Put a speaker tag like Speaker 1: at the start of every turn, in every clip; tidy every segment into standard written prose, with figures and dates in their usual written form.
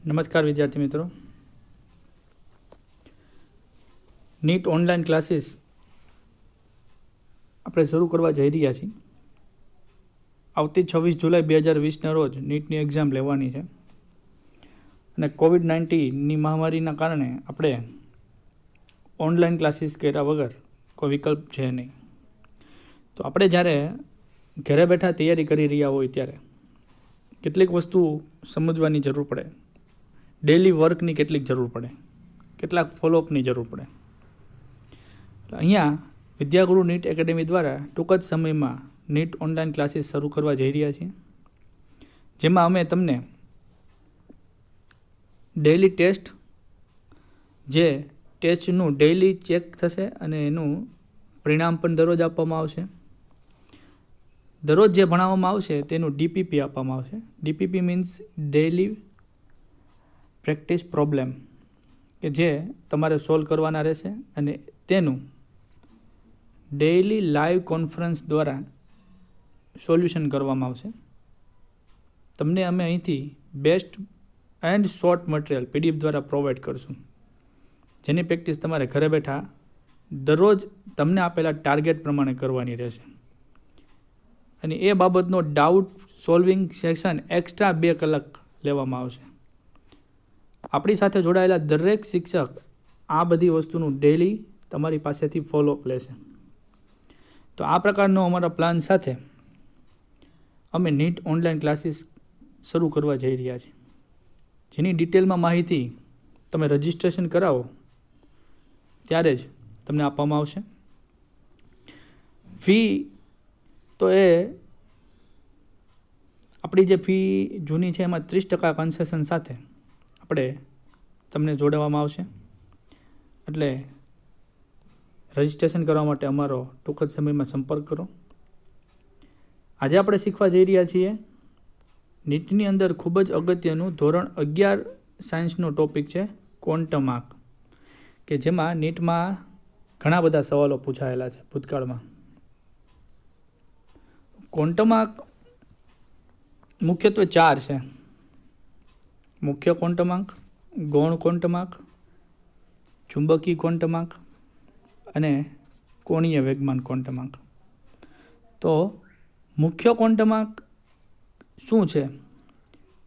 Speaker 1: નમસ્કાર વિદ્યાર્થી મિત્રો, નીટ ઓનલાઈન ક્લાસીસ આપણે શરૂ કરવા જઈ રહ્યા છીએ. આવતી 26 જુલાઈ 2020ના રોજ નીટની એક્ઝામ લેવાની છે અને કોવિડ-19ની મહામારીના કારણે આપણે ઓનલાઈન ક્લાસીસ કર્યા વગર કોઈ વિકલ્પ છે નહીં. તો આપણે જ્યારે ઘરે બેઠા તૈયારી કરી રહ્યા હોય ત્યારે કેટલીક વસ્તુ સમજવાની જરૂર પડે, ડેલી વર્કની કેટલીક જરૂર પડે, કેટલાક ફોલોઅપની જરૂર પડે. અહીંયા વિદ્યાગુરુ નીટ એકેડેમી દ્વારા ટૂંક જ સમયમાં નીટ ઓનલાઈન ક્લાસીસ શરૂ કરવા જઈ રહ્યા છીએ, જેમાં અમે તમને ડેઇલી ટેસ્ટ, જે ટેસ્ટનું ડેઇલી ચેક થશે અને એનું પરિણામ પણ દરરોજ આપવામાં આવશે. દરરોજ જે ભણાવવામાં આવશે તેનું ડીપીપી આપવામાં આવશે. DPP means daily practice problem, કે જે તમારે સોલ્વ કરવાના રહેશે અને તેનું ડેઇલી લાઈવ કોન્ફરન્સ દ્વારા સોલ્યુશન કરવામાં આવશે. તમને અમે અહીંથી best and short material PDF દ્વારા પ્રોવાઈડ કરશું, જેની પ્રેક્ટિસ તમારે ઘરે બેઠા દરરોજ તમને આપેલા ટાર્ગેટ પ્રમાણે કરવાની રહેશે. અને એ બાબતનો ડાઉટ સોલ્વિંગ સેશન એક્સ્ટ્રા 2 કલાક લેવામાં આવશે. આપણી સાથે જોડાયેલા દરેક શિક્ષક આ બધી વસ્તુનું ડેઇલી તમારી પાસેથી ફોલોઅપ લેશે. તો આ પ્રકારનો અમારા પ્લાન સાથે અમે નીટ ઓનલાઈન ક્લાસીસ શરૂ કરવા જઈ રહ્યા છીએ, જેની ડિટેલમાં માહિતી તમે રજિસ્ટ્રેશન કરાવો ત્યારે જ તમને આપવામાં આવશે. ફી તો એ આપણી જે ફી જૂની છે એમાં 30% કન્સેશન સાથે આપણે તમને જોડવામાં આવશે. એટલે રજિસ્ટ્રેશન કરવા માટે અમારો ટૂંક જ સમયમાં સંપર્ક કરો. આજે આપણે શીખવા જઈ રહ્યા છીએ નીટની અંદર ખૂબ જ અગત્યનું ધોરણ 11 સાયન્સનો ટોપિક છે ક્વોન્ટમ આંક, કે જેમાં નીટમાં ઘણા બધા સવાલો પૂછાયેલા છે ભૂતકાળમાં. ક્વોન્ટમ આંક મુખ્યત્વે 4 છે: મુખ્ય ક્વોન્ટમ આંક, ગૌણ ક્વોન્ટમ આંક, ચુંબકીય ક્વોન્ટમ આંક અને કોણીય વેગમાન ક્વોન્ટમ આંક. તો મુખ્ય ક્વોન્ટમ આંક શું છે?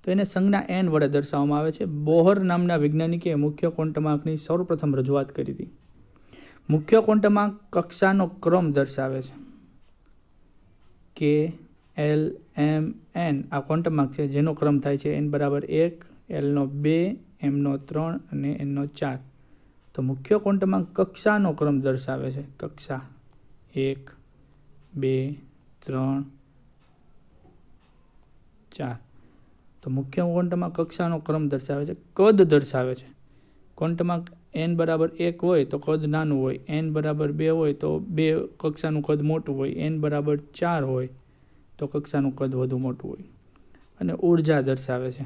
Speaker 1: તો એને સંજ્ઞા n વડે દર્શાવવામાં આવે છે. બોહર નામના વૈજ્ઞાનિકે મુખ્ય ક્વોન્ટમ આંકની સૌપ્રથમ રજૂઆત કરી હતી. મુખ્ય ક્વોન્ટમ આંક કક્ષાનો ક્રમ દર્શાવે છે. કે એલ એમ એન આ ક્વોન્ટમ આંક છે, જેનો ક્રમ થાય છે n બરાબર 1, L નો 2, M નો 3 અને N નો 4. તો મુખ્ય ક્વોન્ટમ આંક કક્ષાનો ક્રમ દર્શાવે છે. કક્ષા 1, 2, 3, 4. તો મુખ્ય ક્વોન્ટમ આંક કક્ષાનો ક્રમ દર્શાવે છે. કદ દર્શાવે છે. ક્વોન્ટમ આંક n બરાબર 1 હોય તો કદ નાનું હોય, n બરાબર 2 હોય તો 2 કક્ષાનું કદ મોટું હોય, n બરાબર 4 હોય તો કક્ષાનું કદ વધુ મોટું હોય. અને ઉર્જા દર્શાવે છે.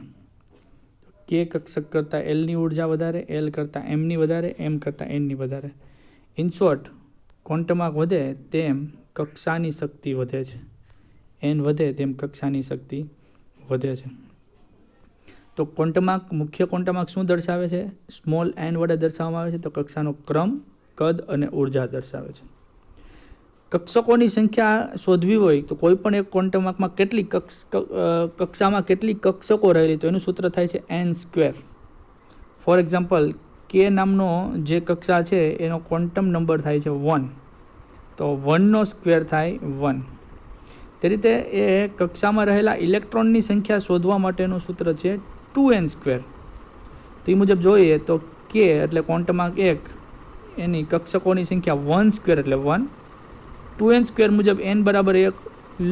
Speaker 1: કે કક્ષક કરતાં એલની ઉર્જા વધારે, એલ કરતાં એમની વધારે, એમ કરતાં એનની વધારે. ઇન શોર્ટ, ક્વોન્ટમ આંક વધે તેમ કક્ષાની શક્તિ વધે છે, એન વધે તેમ કક્ષાની શક્તિ વધે છે. તો ક્વોન્ટમ આંક, મુખ્ય ક્વોન્ટમ આંક શું દર્શાવે છે? સ્મોલ n વડે દર્શાવવામાં આવે છે. તો કક્ષાનો ક્રમ, કદ અને ઉર્જા દર્શાવે છે. કક્ષકોની સંખ્યા શોધવી હોય તો કોઈ પણ એક ક્વોન્ટમ આંકમાં કેટલી કક્ષામાં કેટલી કક્ષકો રહેલી, તો એનું સૂત્ર થાય છે n². ફોર એક્ઝામ્પલ, કે નામનો જે કક્ષા છે એનો ક્વોન્ટમ નંબર થાય છે 1, તો 1નો સ્ક્વેર થાય 1. તે રીતે એ કક્ષામાં રહેલા ઇલેક્ટ્રોનની સંખ્યા શોધવા માટેનું સૂત્ર છે 2n². તો એ મુજબ જોઈએ તો કે એટલે ક્વોન્ટમ આંક 1, એની કક્ષકોની સંખ્યા 1² એટલે 1. 2n² મુજબ n બરાબર 1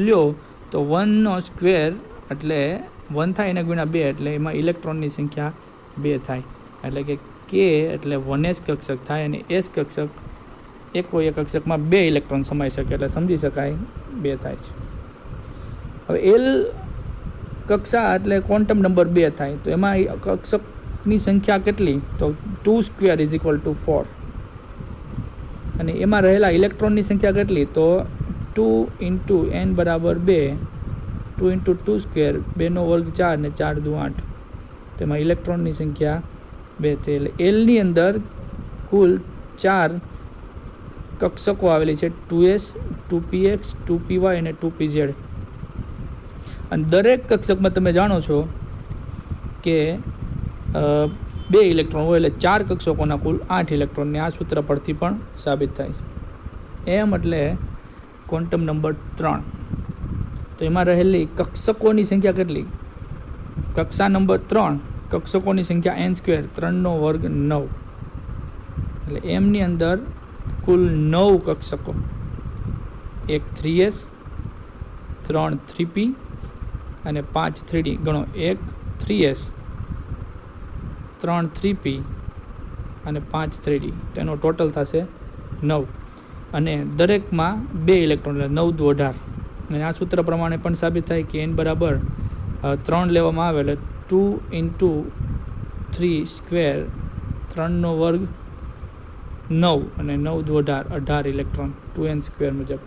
Speaker 1: લ્યો તો 1નો સ્ક્વેર એટલે 1 થાય, એને ગુણ્યા 2 એટલે એમાં ઇલેક્ટ્રોનની સંખ્યા 2 થાય. એટલે કે કે એટલે 1s કક્ષક થાય અને s કક્ષક એક હોય, એક કક્ષકમાં 2 ઇલેક્ટ્રોન સમાઈ શકે, એટલે સમજી શકાય 2 થાય છે. હવે એલ કક્ષા એટલે ક્વોન્ટમ નંબર 2 થાય, તો એમાં કક્ષકની સંખ્યા કેટલી? તો 2² = 4. અને એમાં રહેલા ઇલેક્ટ્રોનની સંખ્યા કેટલી? તો 2 × n બરાબર 2, 2 × 2², 2 નો વર્ગ 4 ને 4 દુ 8. તેમાં ઇલેક્ટ્રોનની સંખ્યા 2 થઈ. એટલે એલની અંદર કુલ 4 કક્ષકો આવેલી છે, 2s, 2px, 2py અને 2pz. અને દરેક કક્ષકમાં તમે જાણો છો કે 2 ઇલેક્ટ્રોન હોય, એટલે 4 કક્ષકોના કુલ 8 ઇલેક્ટ્રોનને આ સૂત્ર પરથી પણ સાબિત થાય છે. એમ એટલે ક્વોન્ટમ નંબર 3. તો એમાં રહેલી કક્ષકોની સંખ્યા કેટલી? કક્ષા નંબર 3, કક્ષકોની સંખ્યા n², 3 નો વર્ગ 9. એટલે એમની અંદર કુલ 9 કક્ષકો, 1 3s, 3 3p અને 5 3d. ગણો, 1 3s, 3 3p અને 5 3d. તેનો ટોટલ થશે 9. અને દરેકમાં 2 ઇલેક્ટ્રોન, એટલે 9 દુ 18. અને આ સૂત્ર પ્રમાણે પણ સાબિત થાય કે n બરાબર 3 લેવામાં આવે એટલે 2 × 3² 3 નો વર્ગ 9 અને 9 દુ 18 ઇલેક્ટ્રોન 2n² મુજબ.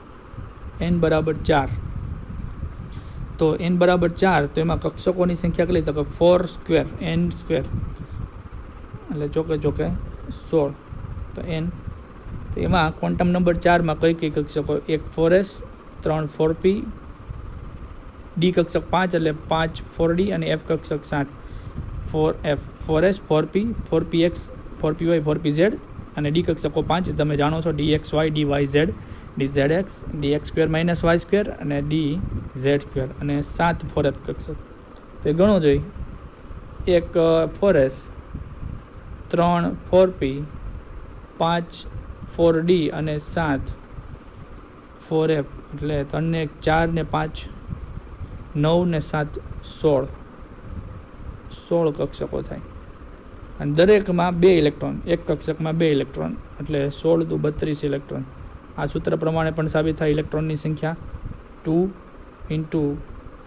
Speaker 1: n બરાબર 4. તો n બરાબર 4, તો એમાં કક્ષકોની સંખ્યા કેટલી? તો કે 4² n², એટલે ચોકે 16. તો n, તો એમાં ક્વોન્ટમ નંબર 4માં કઈ કક્ષકો? 1 4s, 3 4p, ડી કક્ષક 5 એટલે 5 4d અને f કક્ષક 7 4f, 4s, 4p, 4px, 4py, 4pz અને ડી કક્ષકો 5 તમે જાણો છો, dxy, dyz, dzx, dx² - y² અને dz² અને 7 4f કક્ષક. તો એ ગણો જોઈ, 1 4s, 3 4p, 5 4d અને 7 4f. એટલે 3 ને 1 4 ને 5 9 ને 7 16 કક્ષકો થાય. અને દરેકમાં 2 ઇલેક્ટ્રોન, એક કક્ષકમાં 2 ઇલેક્ટ્રોન, એટલે 16 દુ 32 ઇલેક્ટ્રોન. આ સૂત્ર પ્રમાણે પણ સાબિત થાય ઇલેક્ટ્રોનની સંખ્યા 2 ×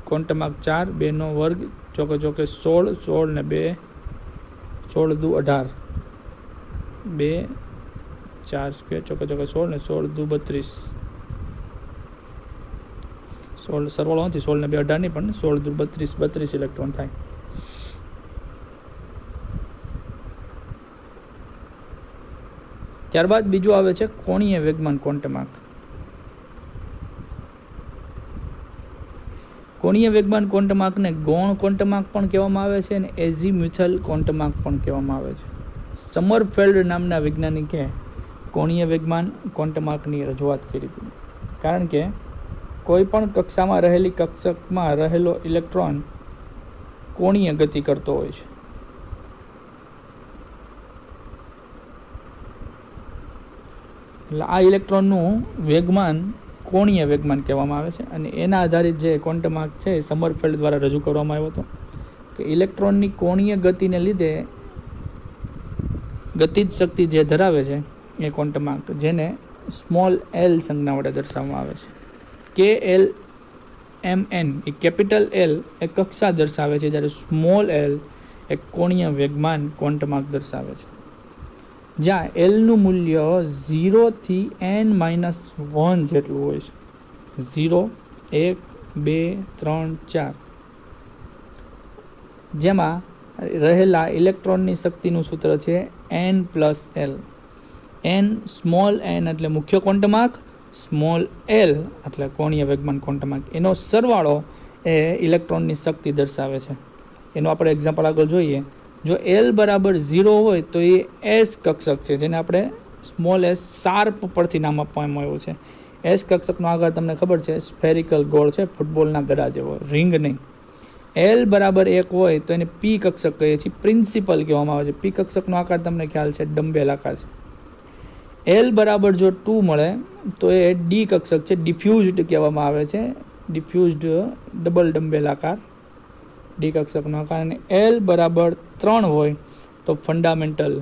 Speaker 1: ક્વોન્ટમ 4, 2 નો વર્ગ, ચોકે 16, 16 ને 2 16 દુ 18, 2 4² ચોકે 16 ને 16 દુ 32, 16 સરવાળો નથી, 16 ને 2 18 નહીં, પણ 16 દુ 32 ઇલેક્ટ્રોન થાય. ત્યારબાદ બીજું આવે છે કોણીય વેગમાન ક્વોન્ટમાર્ક. કોણીય વેગમાન ક્વોન્ટમાર્કને ગૌણ ક્વોન્ટમાર્ક પણ કહેવામાં આવે છે અને એઝીમ્યુથલ ક્વોન્ટમાર્ક પણ કહેવામાં આવે છે. સમરફેલ્ડ નામના વૈજ્ઞાનિકે કોણીય વેગમાન ક્વોન્ટમાર્કની રજૂઆત કરી હતી. કારણ કે કોઈ પણ કક્ષામાં રહેલી કક્ષકમાં રહેલો ઇલેક્ટ્રોન કોણીય ગતિ કરતો હોય છે. એટલે આ ઇલેક્ટ્રોનનું વેગમાન કોણીય વેગમાન કહેવામાં આવે છે. અને એના આધારિત જે ક્વોન્ટમાર્ક છે એ સમરફેલ્ડ દ્વારા રજૂ કરવામાં આવ્યો હતો કે ઇલેક્ટ્રોનની કોણીય ગતિને લીધે ગતિજ શક્તિ જે ધરાવે છે એ ક્વોન્ટમાર્ક, જેને સ્મોલ l સંજ્ઞા વડે દર્શાવવામાં આવે છે. KLMN એ કેપિટલ L એ કક્ષા દર્શાવે છે, જ્યારે સ્મોલ l એ કોણીય વેગમાન ક્વોન્ટમાર્ક દર્શાવે છે. જ્યાં એલનું મૂલ્ય 0 થી n-1 જેટલું હોય છે. 0, 1, 2, 3, 4. જેમાં રહેલા ઇલેક્ટ્રોનની શક્તિનું સૂત્ર છે n+l. n સ્મોલ n એટલે મુખ્ય ક્વોન્ટમાર્ક, સ્મોલ l એટલે કોણીય વેગમાન ક્વોન્ટમાર્ક. એનો સરવાળો એ ઇલેક્ટ્રોનની શક્તિ દર્શાવે છે. એનું આપણે એક્ઝામ્પલ આગળ જોઈએ. જો l બરાબર 0 હોય તો એ s કક્ષક છે, જેને આપણે સ્મોલ s શાર્પ પરથી નામ આપવામાં આવ્યું છે. s કક્ષકનો આકાર તમને ખબર છે, સ્ફેરિકલ ગોળ છે, ફૂટબોલના ગડા જેવો, રિંગ નહીં. l બરાબર 1 હોય તો એને p કક્ષક કહીએ છીએ, પ્રિન્સિપલ કહેવામાં આવે છે. p કક્ષકનો આકાર તમને ખ્યાલ છે, ડમ્બેલ આકાર છે. l બરાબર જો 2 મળે તો એ d કક્ષક છે, ડિફ્યુઝડ કહેવામાં આવે છે, ડિફ્યુઝડ ડબલ ડમ્બેલ આકાર, ડી કક્ષકનો આકાર. અને l બરાબર 3 હોય તો ફંડામેન્ટલ,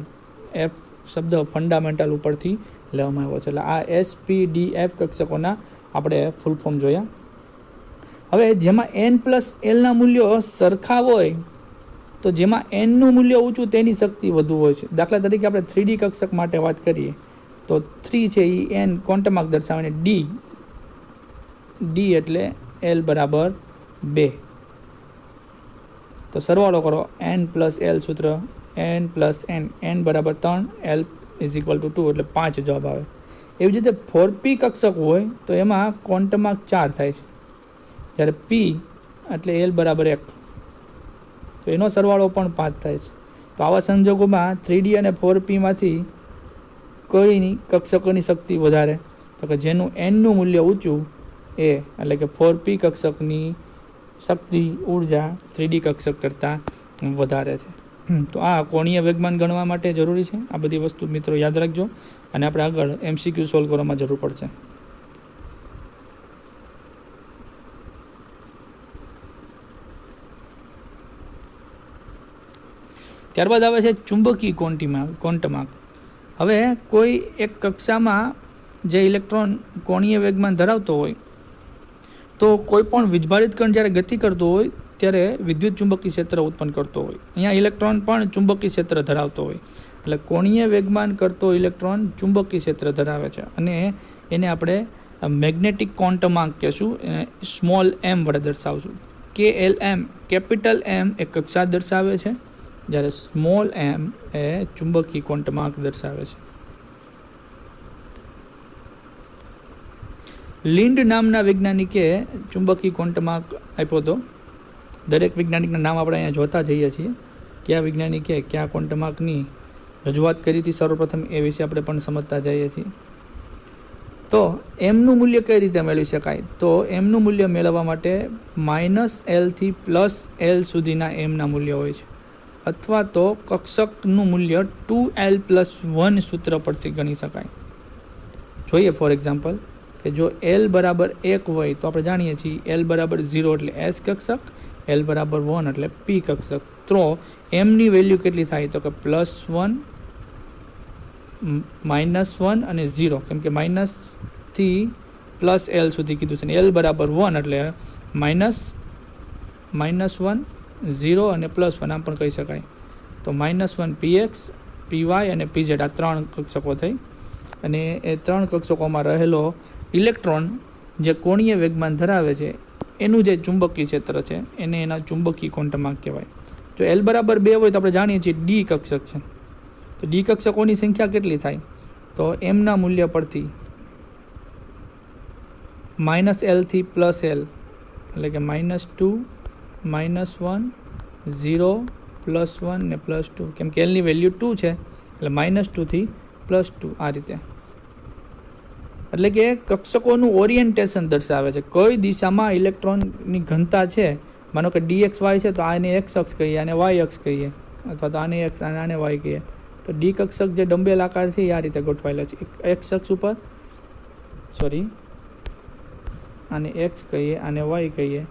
Speaker 1: f શબ્દ ફંડામેન્ટલ ઉપરથી લેવામાં આવ્યો છે. એટલે આ SPDF કક્ષકોના આપણે ફૂલ ફોર્મ જોયા. હવે જેમાં n+l ના મૂલ્યો સરખા હોય તો જેમાં n નું મૂલ્ય ઊંચું તેની શક્તિ વધુ હોય છે. દાખલા તરીકે આપણે 3D કક્ષક માટે વાત કરીએ તો 3 છે એ n ક્વોન્ટમાર્ક દર્શાવીને d એટલે l બરાબર 2. તો સરવાળો કરો, n પ્લસ એલ સૂત્ર, n પ્લસ n બરાબર 3, l ઇઝ ઇક્વલ ટુ 2 એટલે 5 જવાબ આવે. એવી જ રીતે 4p કક્ષક હોય તો એમાં ક્વોન્ટમાર્ક 4 થાય છે, જ્યારે p એટલે l બરાબર 1, તો એનો સરવાળો પણ 5 થાય છે. તો આવા સંજોગોમાં 3D અને 4p માંથી કઈની કક્ષકોની શક્તિ વધારે? તો કે જેનું nનું મૂલ્ય ઊંચું એ, એટલે કે 4p કક્ષકની શક્તિ ઉર્જા 3D કક્ષક કરતાં વધારે છે. તો આ કોણીય વેગમાન ગણવા માટે જરૂરી છે. આ બધી વસ્તુ મિત્રો યાદ રાખજો અને આપણે આગળ MCQ સોલ્વ કરવામાં જરૂર પડશે. ત્યારબાદ આવે છે ચુંબકીય ક્વોન્ટમાર્ક. હવે કોઈ એક કક્ષામાં જે ઇલેક્ટ્રોન કોણીય વેગમાન ધરાવતો હોય તો કોઈ પણ વીજભારિત કણ જ્યારે ગતિ કરતો હોય ત્યારે વિદ્યુત ચુંબકીય ક્ષેત્ર ઉત્પન્ન કરતો હોય. અહીંયા ઇલેક્ટ્રોન પણ ચુંબકીય ક્ષેત્ર ધરાવતો હોય, એટલે કોણીય વેગમાન કરતો ઇલેક્ટ્રોન ચુંબકીય ક્ષેત્ર ધરાવે છે અને એને આપણે મેગ્નેટિક ક્વોન્ટમાર્ક કહેશું, સ્મોલ m વડે દર્શાવશું. KLM, કેપિટલ M એ કક્ષા દર્શાવે છે, જ્યારે સ્મોલ m એ ચુંબકીય ક્વોન્ટમાર્ક દર્શાવે છે. લિન્ડ નામના વૈજ્ઞાનિકે ચુંબકીય ક્વોન્ટમાર્ક આપ્યો હતો. દરેક વૈજ્ઞાનિકના નામ આપણે અહીંયા જોતા જઈએ છીએ. કયા વૈજ્ઞાનિકે કયા ક્વોન્ટમાર્કની રજૂઆત કરી હતી સર્વપ્રથમ એ વિશે આપણે પણ સમજતા જઈએ છીએ. તો એમનું મૂલ્ય કઈ રીતે મેળવી શકાય? તો એમનું મૂલ્ય મેળવવા માટે -l થી +l સુધીના એમના મૂલ્ય હોય છે, અથવા તો કક્ષકનું મૂલ્ય 2l+1 સૂત્ર પરથી ગણી શકાય. જોઈએ ફોર એક્ઝામ્પલ કે જો l બરાબર 1 હોય તો આપણે જાણીએ છીએ l બરાબર 0 એટલે s કક્ષક, l બરાબર 1 એટલે p કક્ષક. તો એમની વેલ્યુ કેટલી થાય? તો કે +1, -1 અને 0, કેમ કે માઇનસ થી +l સુધી કીધું છે. l બરાબર 1 એટલે -1, 0 અને +1 આમ પણ કહી શકાય. તો -1 px, py અને pz આ 3 કક્ષકો થઈ, અને એ 3 કક્ષકોમાં રહેલો ઇલેક્ટ્રોન જે કોણીય વેગમાન ધરાવે છે એનું જે ચુંબકીય ક્ષેત્ર છે એને એના ચુંબકીય ક્વોન્ટમાર્ક કહેવાય. જો l બરાબર 2 હોય તો આપણે જાણીએ છીએ d કક્ષક છે. તો d કક્ષકોની સંખ્યા કેટલી થાય? તો એમના મૂલ્ય પરથી -l થી +l એટલે કે -2, -1, 0, +1 ને +2, કેમ કે lની વેલ્યુ 2 છે એટલે -2 થી +2 આ રીતે. એટલે કે કક્ષકોનું ઓરિએન્ટેશન દર્શાવે છે, કઈ દિશામાં ઇલેક્ટ્રોનની ઘનતા છે. માનો કે dxy છે તો આને x અક્ષ કહીએ, આને y અક્ષ કહીએ, અથવા તો આને x અને આને y કહીએ. તો d કક્ષક જે ડંબેલ આકાર છે એ આ રીતે ગોઠવાયેલો છે. x અક્ષ ઉપર આને x કહીએ, આને y કહીએ.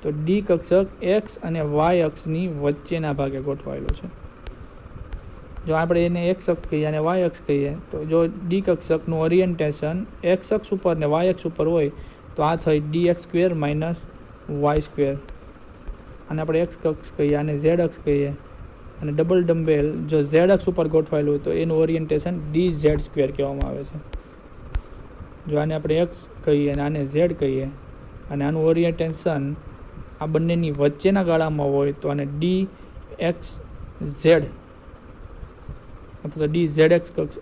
Speaker 1: તો d કક્ષક x અને y અક્ષની વચ્ચેના ભાગે ગોઠવાયેલો છે. જો આપણે એને x અક્ષ કહીએ અને y અક્ષ કહીએ, તો જો d કક્ષકનું ઓરિએન્ટેશન x અક્ષ ઉપર ને y અક્ષ ઉપર હોય તો આ થઈ dx² - y². અને આપણે x અક્ષ કહીએ, આને z અક્ષ કહીએ, અને ડબલ ડમ્બેલ જો z અક્ષ ઉપર ગોઠવાયેલું હોય તો એનું ઓરિએન્ટેશન dz² કહેવામાં આવે છે. જો આને આપણે x કહીએ અને આને z કહીએ અને આનું ઓરિએન્ટેશન આ બંનેની વચ્ચેના ગાળામાં હોય તો આને dxz અથવા તો dzx કક્ષ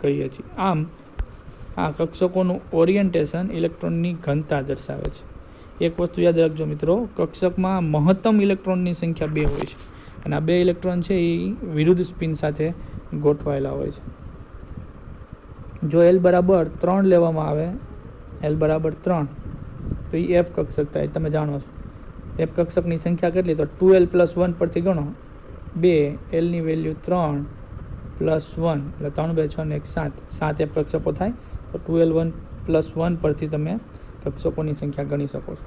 Speaker 1: કહીએ છીએ. આમ આ કક્ષકોનું ઓરિએન્ટેશન ઇલેક્ટ્રોનની ઘનતા દર્શાવે છે. એક વસ્તુ યાદ રાખજો મિત્રો, કક્ષકમાં મહત્તમ ઇલેક્ટ્રોનની સંખ્યા 2 હોય છે, અને આ 2 ઇલેક્ટ્રોન છે એ વિરુદ્ધ સ્પિન સાથે ગોઠવાયેલા હોય છે. જો l બરાબર 3 લેવામાં આવે, l બરાબર 3, તો એ f કક્ષક થાય. તમે જાણો છો f કક્ષકની સંખ્યા કેટલી? તો 2l+1 પરથી ગણો. 2 lની વેલ્યુ 3 +1 એટલે 3, 2, 6 ને 1, 7 f કક્ષકો થાય. તો 2l+1 પરથી તમે કક્ષકોની સંખ્યા ગણી શકો છો.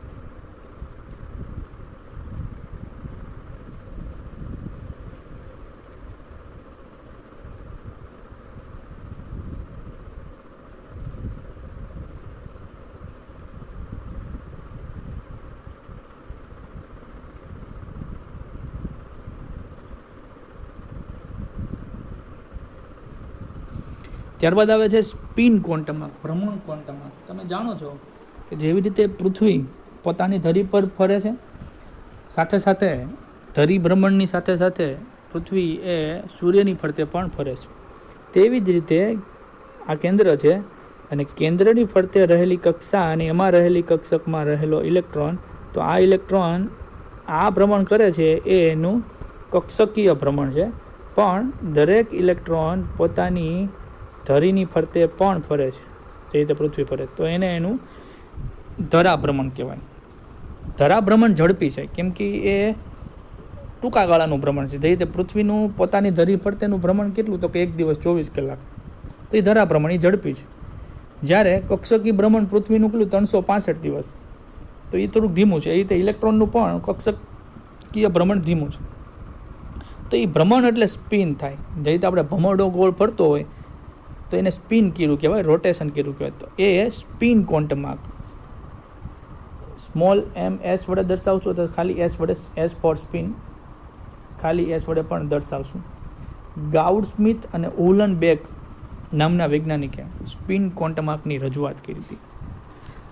Speaker 1: ત્યારબાદ આવે છે સ્પિન ક્વોન્ટમાર્ક, ભ્રમણ ક્વોન્ટમાર્ક. તમે જાણો છો કે જેવી રીતે પૃથ્વી પોતાની ધરી પર ફરે છે, સાથે સાથે ધરી ભ્રમણની સાથે સાથે પૃથ્વી એ સૂર્યની ફરતે પણ ફરે છે. તેવી જ રીતે આ કેન્દ્ર છે અને કેન્દ્રની ફરતે રહેલી કક્ષા અને એમાં રહેલી કક્ષકમાં રહેલો ઇલેક્ટ્રોન, તો આ ઇલેક્ટ્રોન આ ભ્રમણ કરે છે એ એનું કક્ષકીય ભ્રમણ છે. પણ દરેક ઇલેક્ટ્રોન પોતાની ધરીની ફરતે પણ ફરે છે, જે રીતે પૃથ્વી ફરે, તો એને એનું ધરાભ્રમણ કહેવાય. ધરાભ્રમણ ઝડપી છે કેમ કે એ ટૂંકા ગાળાનું ભ્રમણ છે. જે રીતે પૃથ્વીનું પોતાની ધરી ફરતેનું ભ્રમણ કેટલું, તો કે 1 દિવસ 24 કલાક, તો એ ધરાભ્રમણ એ ઝડપી છે. જ્યારે કક્ષકી ભ્રમણ પૃથ્વીનું કેટલું 365 દિવસ, તો એ થોડુંક ધીમું છે. એ રીતે ઇલેક્ટ્રોનનું પણ કક્ષકીય ભ્રમણ ધીમું છે. તો એ ભ્રમણ એટલે સ્પિન થાય. જે રીતે આપણે ભમરડો ગોળ ફરતો હોય તો એને સ્પિન કર્યું કહેવાય, રોટેશન કર્યું કહેવાય. તો એ સ્પિન ક્વોન્ટમાર્ક સ્મોલ m s વડે દર્શાવશું, તો ખાલી s વડે, s ફોર સ્પિન, ખાલી s વડે પણ દર્શાવશું. ગાઉડ-સ્મિથ અને ઉહલનબેક નામના વૈજ્ઞાનિકે સ્પિન ક્વોન્ટમાર્કની રજૂઆત કરી હતી.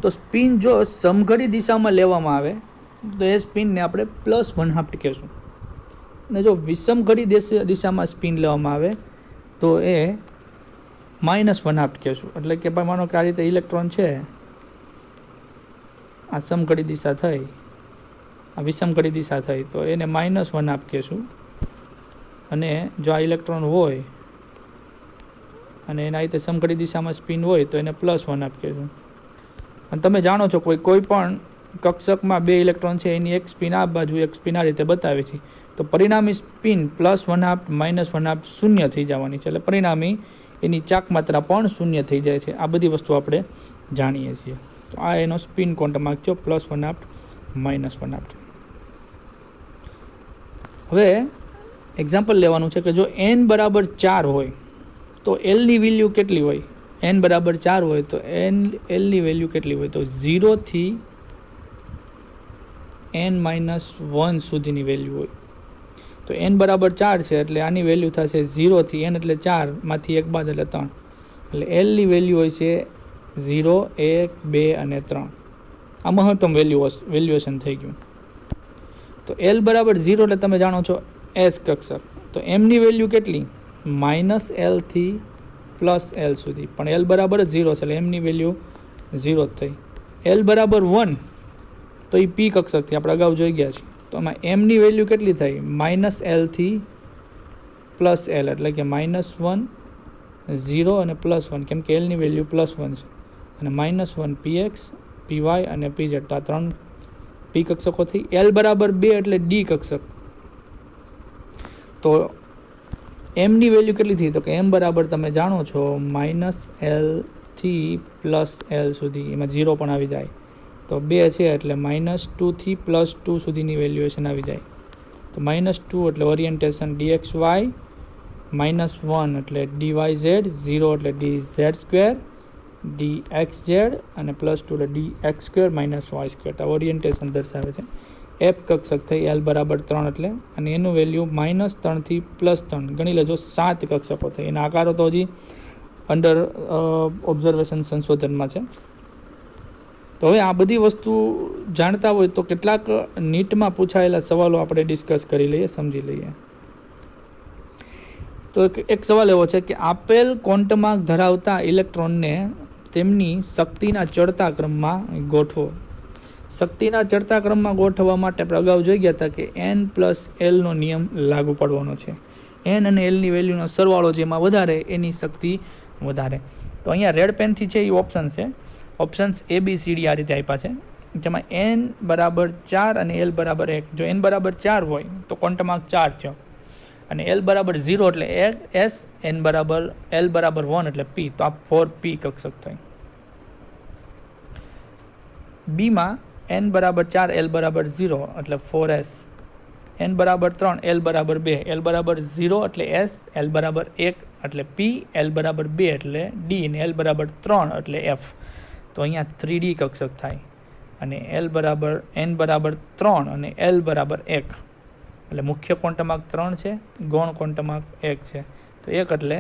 Speaker 1: તો સ્પિન જો સમઘડી દિશામાં લેવામાં આવે તો એ સ્પિનને આપણે +1/2 કહેશું, અને જો વિષમઘડી દિશામાં સ્પિન લેવામાં આવે તો એ -1/2 કહેશું. એટલે કે ભાઈ માનો કે આ રીતે ઇલેક્ટ્રોન છે, આ સમઘડી દિશા થઈ, આ વિષમઘડી દિશા થઈ, તો એને -1/2 કહેશું. અને જો આ ઇલેક્ટ્રોન હોય અને એના રીતે સમઘડી દિશામાં સ્પિન હોય તો એને +1/2 કહેશું. અને તમે જાણો છો કોઈ પણ કક્ષકમાં 2 ઇલેક્ટ્રોન છે, એની એક સ્પિન આ બાજુ, એક સ્પિન આ રીતે બતાવે છે, તો પરિણામી સ્પિન +1/2 -1/2 શૂન્ય થઈ જવાની છે. એટલે પરિણામી એની ચાક માત્રા પણ શૂન્ય થઈ જાય છે. આ બધી વસ્તુ આપણે જાણીએ છીએ. તો આ એનો સ્પિન ક્વોન્ટમાર્ક થયો, +1/2 -1/2. હવે એક્ઝામ્પલ લેવાનું છે કે જો n બરાબર 4 હોય તો l ની વેલ્યુ કેટલી હોય? n બરાબર 4 હોય તો l ની વેલ્યુ કેટલી હોય? તો 0 થી n-1 સુધીની વેલ્યુ હોય. તો n બરાબર 4 છે એટલે આની વેલ્યુ થશે 0 થી n એટલે 4 માંથી 1 બાદ એટલે 3. એટલે l ની વેલ્યુ હોય છે 0, 1, 2 અને 3. આ મહત્તમ વેલ્યુએશન થઈ ગયું. તો l બરાબર 0 એટલે તમે જાણો છો s કક્ષક. તો m ની વેલ્યુ કેટલી? -l થી +l સુધી. પણ l બરાબર 0 છે એટલે m ની વેલ્યુ 0 જ થઈ. l બરાબર 1 તો એ p કક્ષકથી આપણે અગાઉ જોઈ ગયા છીએ. તો આમાં m ની વેલ્યુ કેટલી થઈ? -l થી +l, એટલે કે -1, 0 અને +1, કેમ કે l ની વેલ્યુ +1 છે. અને -1 px, py અને pz, તો આ 3 p કક્ષકો થઈ. l બરાબર 2 એટલે d કક્ષક. તો m ની વેલ્યુ કેટલી થઈ? તો કે m બરાબર તમે જાણો છો -l થી +l સુધી, એમાં 0 પણ આવી જાય. તો 2 છે એટલે -2 થી +2 સુધીની વેલ્યુએશન આવી જાય. તો -2 એટલે ઓરિએન્ટેશન dxy, -1 એટલે dyz, 0 એટલે dz2, dxz અને +2 એટલે dx2 - y2. તો ઓરિએન્ટેશન દર્શાવે છે. f કક્ષક થઈ l બરાબર 3 એટલે, અને એનું વેલ્યુ -3 થી +3, ગણી લેજો 7 કક્ષકો થઈ. એના આકારો તો હજી અંડર ઓબ્ઝર્વેશન, સંશોધનમાં છે. તો હવે આ બધી વસ્તુ જાણતા હોય તો કેટલાક નીટમાં પૂછાયેલા સવાલો આપણે ડિસ્કસ કરી લઈએ, સમજી લઈએ. તો એક સવાલ એવો છે કે આપેલ ક્વોન્ટમાર્ક ધરાવતા ઇલેક્ટ્રોનને તેમની શક્તિના ચડતા ક્રમમાં ગોઠવો. શક્તિના ચડતા ક્રમમાં ગોઠવવા માટે આપણે અગાઉ જોઈ ગયા હતા કે n+l નો નિયમ લાગુ પડવાનો છે. n અને l ની વેલ્યુનો સરવાળો જેમાં વધારે એની શક્તિ વધારે. તો અહીંયા રેડ પેનથી છે એ ઓપ્શન છે. ઓપ્શન્સ ABCD આ રીતે આપ્યા છે, જેમાં n બરાબર 4 અને l બરાબર 1. જો n બરાબર 4 હોય તો ક્વોન્ટમાર્ક 4 થયો, અને l બરાબર 0 એટલે s, l બરાબર 1 એટલે p. તો આ 4p કક્ષક થઈ. બીમાં n બરાબર 4, l બરાબર 0 એટલે 4s, n બરાબર 3, l બરાબર 2, l બરાબર 0 એટલે s, l બરાબર 1 એટલે p, l બરાબર 2 એટલે d અને l બરાબર 3 એટલે f. તો અહીંયા 3d કક્ષક થાય. અને n બરાબર 3 અને l બરાબર 1, એટલે મુખ્ય ક્વોન્ટમાર્ક 3 છે, ગૌણ ક્વોન્ટમાર્ક 1 છે. તો 1 એટલે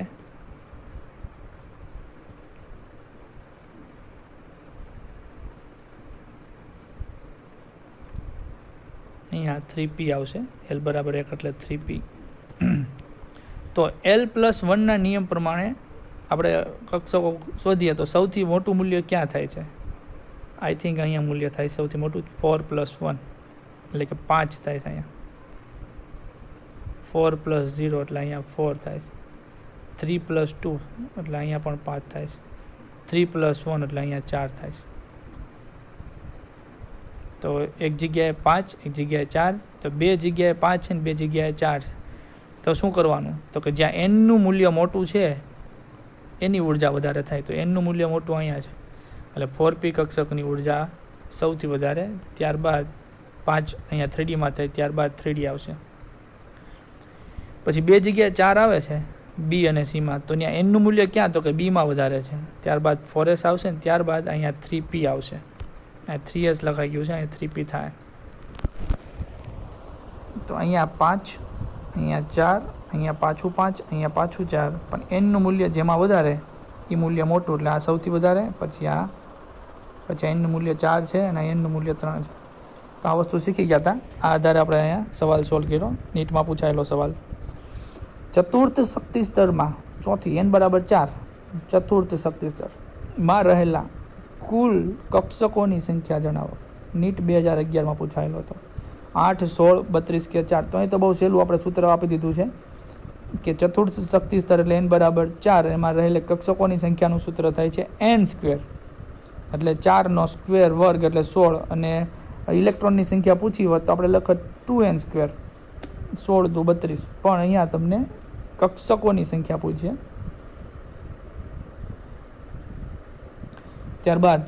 Speaker 1: અહીંયા 3p આવશે. L બરાબર 1 એટલે 3p. તો L+1 નિયમ પ્રમાણે આપણે કક્ષકો શોધીએ તો સૌથી મોટું મૂલ્ય ક્યાં થાય છે? આઈ થિંક અહીંયા મૂલ્ય થાય સૌથી મોટું 4+1 એટલે કે 5 થાય છે. અહીંયા 4+0 એટલે અહીંયા 4 થાય છે. 3+2 એટલે અહીંયા પણ 5 થાય છે. 3+1 એટલે અહીંયા 4 થાય છે. તો એક જગ્યાએ 5, એક જગ્યાએ 4, તો બે જગ્યાએ 5 છે ને બે જગ્યાએ 4 છે. તો શું કરવાનું? તો કે જ્યાં એનનું મૂલ્ય મોટું છે એની ઉર્જા વધારે થાય. તો એનનું મૂલ્ય મોટું અહીંયા છે એટલે 4p કક્ષકની ઉર્જા સૌથી વધારે. ત્યારબાદ 5 અહીંયા 3Dમાં થાય, ત્યારબાદ 3D આવશે. પછી બે જગ્યાએ 4 આવે છે બી અને સીમાં, તો ત્યાં એનનું મૂલ્ય ક્યાં? તો કે બીમાં વધારે છે. ત્યારબાદ 4s આવશે ને ત્યારબાદ અહીંયા 3p આવશે. આ 3s લખાઈ ગયું છે, અહીંયા 3p થાય. તો અહીંયા 5, અહીંયા 4, અહીંયા પાછું 5, અહીંયા પાછું 4, પણ એનનું મૂલ્ય જેમાં વધારે એ મૂલ્ય મોટું એટલે આ સૌથી વધારે. પછી એનનું મૂલ્ય 4 છે અને એનનું મૂલ્ય 3 છે. તો આ વસ્તુ શીખી ગયા હતા. આ આધારે આપણે અહીંયા સવાલ સોલ્વ કર્યો. નીટમાં પૂછાયેલો સવાલ. ચતુર્થ શક્તિ સ્તરમાં ચોથી n બરાબર 4 ચતુર્થ શક્તિ સ્તરમાં રહેલા કુલ કક્ષકોની સંખ્યા જણાવો. નીટ 2011માં પૂછાયેલો હતો. 8, 16, 32 કે 4. તો અહીં તો બહુ સહેલું આપણે સૂત્ર આપી દીધું છે કે ચતુર્થ શક્તિ સ્તર એટલે n બરાબર 4, એમાં રહેલા કક્ષકોની સંખ્યાનું સૂત્ર થાય છે n², એટલે 4નો સ્ક્વેર વર્ગ એટલે 16, અને ઇલેક્ટ્રોનની સંખ્યા પૂછી હોત તો આપણે લખત 2n², 16 દુ 32. પણ અહીંયા તમને કક્ષકોની સંખ્યા પૂછે. ત્યારબાદ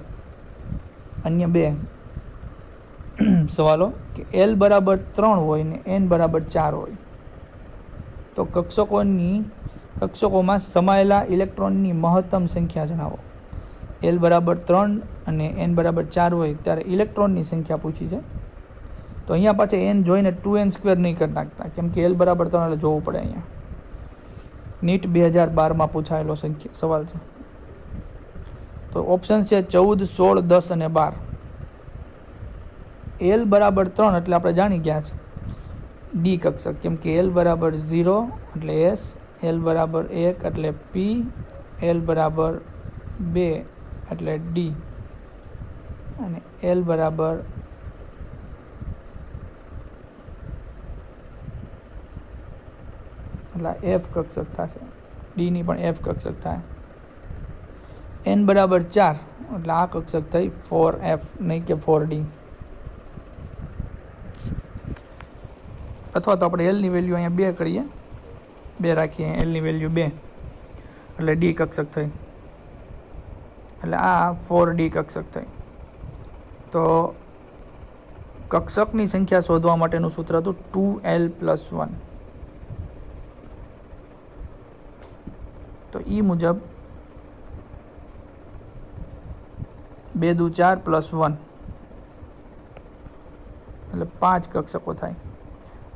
Speaker 1: અન્ય બે સવાલો કે L બરાબર 3 હોય ને n બરાબર 4 હોય તો કક્ષકોમાં સમાયેલા ઇલેક્ટ્રોનની મહત્તમ સંખ્યા જણાવો. L બરાબર 3 અને n બરાબર 4 હોય ત્યારે ઇલેક્ટ્રોનની સંખ્યા પૂછી છે. તો અહીંયા પાછળ n જોઈને 2n² નહીં કરી નાખતા, કેમ કે L બરાબર 3 એટલે જોવું પડે. અહીંયા નીટ 2012માં પૂછાયેલો સવાલ છે. તો ઓપ્શન છે 14, 16, 10 અને 12. L બરાબર 3 એટલે આપણે જાણી ગયા છે ડી કક્ષક, કેમ કે L બરાબર 0 એટલે S, L બરાબર 1 એટલે P, L બરાબર 2 એટલે D, અને L બરાબર એટલે F કક્ષક થશે. D ની પણ F કક્ષક થાય. n બરાબર 4 એટલે આ કક્ષક થઈ 4F, નહીં કે 4D. અથવા તો આપણે L ની વેલ્યુ અહીંયા 2 કરીએ, 2 રાખીએ. L ની વેલ્યુ 2 એટલે D કક્ષક થઈ, એટલે આ 4D કક્ષક થઈ. તો કક્ષકની સંખ્યા શોધવા માટેનું સૂત્ર હતું 2L+1. તો એ મુજબ 2 દુ 4 +1 એટલે 5 કક્ષકો થાય.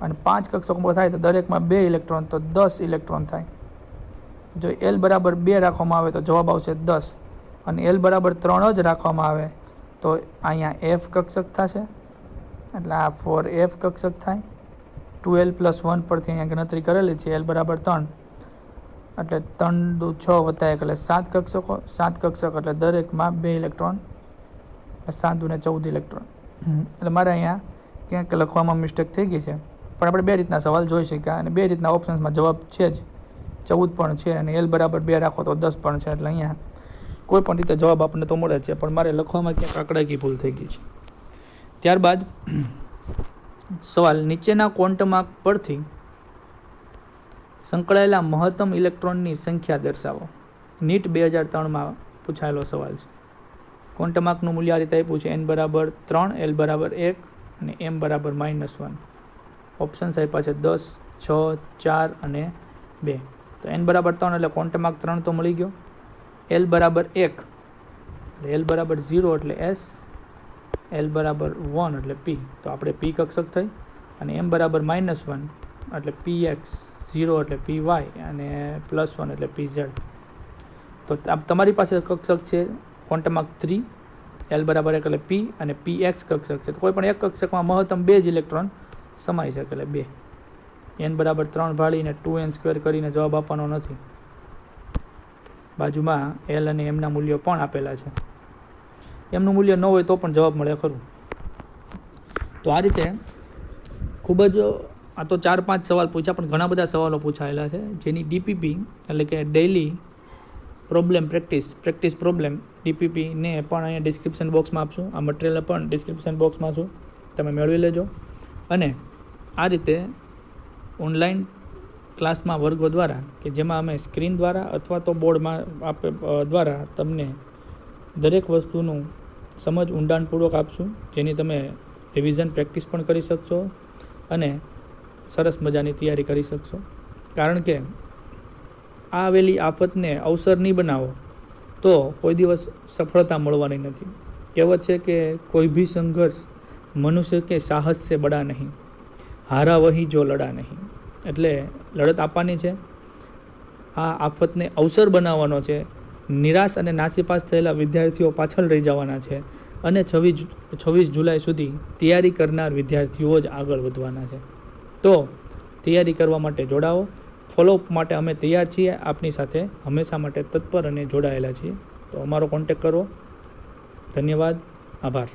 Speaker 1: અને 5 કક્ષકો થાય તો દરેકમાં 2 ઇલેક્ટ્રોન, તો 10 ઇલેક્ટ્રોન થાય. જો L બરાબર 2 રાખવામાં આવે તો જવાબ આવશે 10, અને L બરાબર 3 જ રાખવામાં આવે તો અહીંયા F કક્ષક થશે, એટલે આ 4F કક્ષક થાય. 2L+1 પરથી અહીંયા ગણતરી કરેલી છે. L બરાબર 3 એટલે 3 દુ 6 વત્તા 1 એટલે 7 કક્ષકો. 7 કક્ષક એટલે દરેકમાં 2 ઇલેક્ટ્રોન, 7 દુ 14 ઇલેક્ટ્રોન. એટલે મારે અહીંયા ક્યાંક લખવામાં મિસ્ટેક થઈ ગઈ છે, પણ આપણે 2 રીતના સવાલ જોઈ શક્યા, અને 2 રીતના ઓપ્શન્સમાં જવાબ છે જ. 14 પણ છે અને L બરાબર 2 રાખો તો 10 પણ છે. એટલે અહીંયા કોઈ પણ રીતે જવાબ આપણને તો મળે છે, પણ મારે લખવામાં ક્યાંક આંકડાકી ભૂલ થઈ ગઈ છે. ત્યારબાદ સવાલ નીચેના ક્વોન્ટમ પરથી સંકળાયેલા મહત્તમ ઇલેક્ટ્રોનની સંખ્યા દર્શાવો. નીટ 2003માં પૂછાયેલો સવાલ છે. ક્વોન્ટમ આંકનું મૂલ્ય આ રીતે આપ્યું છે: n બરાબર 3, L બરાબર 1 અને m બરાબર -1. ઓપ્શન્સ આપ્યા છે 10, 6, 4 અને 2. તો n બરાબર 3 એટલે ક્વોન્ટમ આંક 3 તો મળી ગયો. L બરાબર 1 એટલે L બરાબર 0 એટલે S, L બરાબર 1 એટલે P, તો આપણે P કક્ષક થઈ. અને m બરાબર -1 એટલે PX, 0 એટલે PY અને +1 એટલે PZ. તો તમારી પાસે કક્ષક છે ક્વોન્ટમ આંક 3, L બરાબર 1 એટલે P અને PX કક્ષક છે. તો કોઈ પણ એક કક્ષકમાં મહત્તમ 2 જ ઇલેક્ટ્રોન સમાઈ શકે, એટલે 2. n બરાબર 3 ભાળીને 2n² કરીને જવાબ આપવાનો નથી. બાજુમાં l અને m ના મૂલ્યો પણ આપેલા છે. એમનું મૂલ્ય ન હોય તો પણ જવાબ મળે ખરું. તો આ રીતે ખૂબ જ આ તો 4-5 સવાલ પૂછ્યા, પણ ઘણા બધા સવાલો પૂછાયેલા છે જેની ડીપીપી એટલે કે ડેઇલી પ્રોબ્લેમ પ્રેક્ટિસ પ્રોબ્લેમ ડીપીપીને પણ અહીંયા ડિસ્ક્રિપ્શન બોક્સમાં આપશું. આ મટીરિયલ પણ ડિસ્ક્રિપ્શન બોક્સમાં છું, તમે મેળવી લેજો. અને આ રીતે ઓનલાઈન ક્લાસમાં વર્ગો દ્વારા કે જેમાં અમે સ્ક્રીન દ્વારા અથવા તો બોર્ડમાં દ્વારા તમને દરેક વસ્તુનું સમજ ઊંડાણપૂર્વક આપશું, જેની તમે રિવિઝન પ્રેક્ટિસ પણ કરી શકશો અને સરસ મજાની તૈયારી કરી શકશો. કારણ કે આ આવેલી આફતને અવસર નહીં બનાવો તો કોઈ દિવસ સફળતા મળવાની નથી. કહેવત છે કે કોઈ ભી સંઘર્ષ મનુષ્ય કે સાહસ સે બડા નહીં, હારા વહી જો લડા નહીં. એટલે લડત આપવાની છે, આ આફતને અવસર બનાવવાનો છે. નિરાશ અને નાસીપાસ થયેલા વિદ્યાર્થીઓ પાછળ રહી જવાના છે અને 26 જુલાઈ સુધી તૈયારી કરનાર વિદ્યાર્થીઓ જ આગળ વધવાના છે. તો તૈયારી કરવા માટે જોડાઓ. ફોલોઅપ માટે અમે તૈયાર છીએ, આપની સાથે હંમેશા માટે તત્પર અને જોડાયેલા છીએ. તો અમારો કોન્ટેક્ટ કરો. ધન્યવાદ, આભાર.